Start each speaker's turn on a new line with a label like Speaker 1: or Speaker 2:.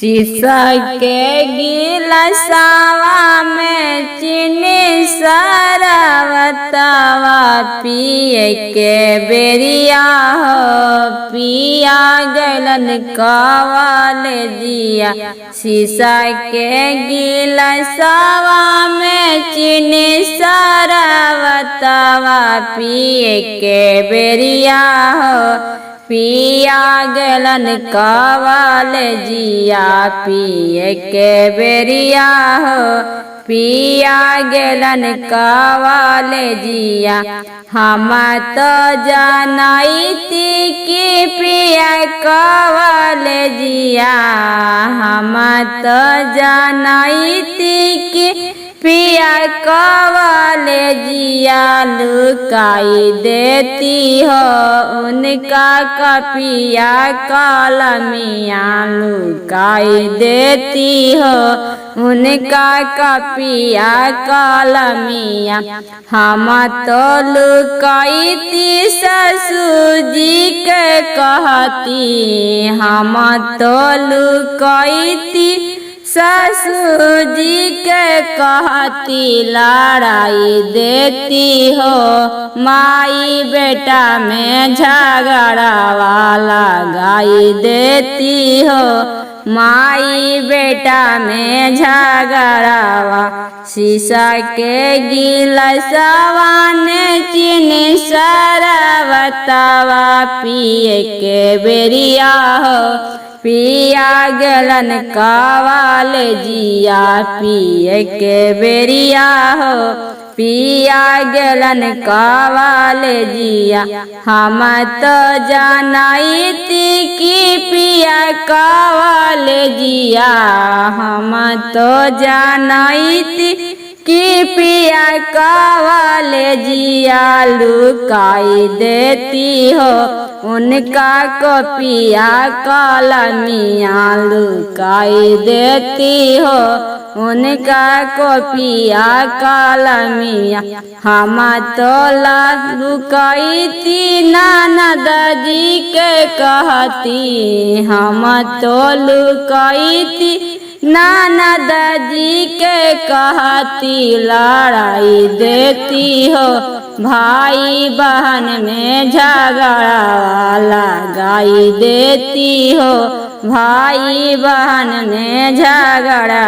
Speaker 1: शीशा के गिलासवा में चीनी शरबतवा पिए के बेरिया हो पिया गलन कवाल दिया। शीशा के गिलासवा में चीनी शरबतवा पिए के बेरिया हो पिया गलन कवाल जिया। पिए के बेरिया हो पिया गलन कवाल जिया। हम तो जानती कि पिया कवाल जिया। हम तो जानती कि पिया कवाल जिया। लुकाई देती हो उनका कपिया कलमिया। लुकाई देती हो उनका कपिया कलमिया। हम तो लुकाईती ससुर जी के कहती। हम तो लुकाईती ससुर जी के कहती। लड़ाई देती हो माई बेटा में झगड़ा वाला गाई देती हो माई बेटा में झगड़ावा। शीशा के गिलासवा ने चीनी शरबतवा पिए के बेरिया हो पिया गलन कवाल जिया। पिए के बेरिया हो पिया गलन कवाल जिया। हम तो जानती कि पिया कवाल जिया। हम तो जानती कि पिया कवाल जिया। लुकाई देती हो उनका कपिया कलमिया। लुकाई देती हो उनका कपिया कलमिया। हम तो लुकाईती ननद जी के कहती। हम तो लुकाईती ननद जी के कहती। लड़ाई देती हो भाई बहन में झगड़ा लगाई देती हो भाई बहन में झगड़ा।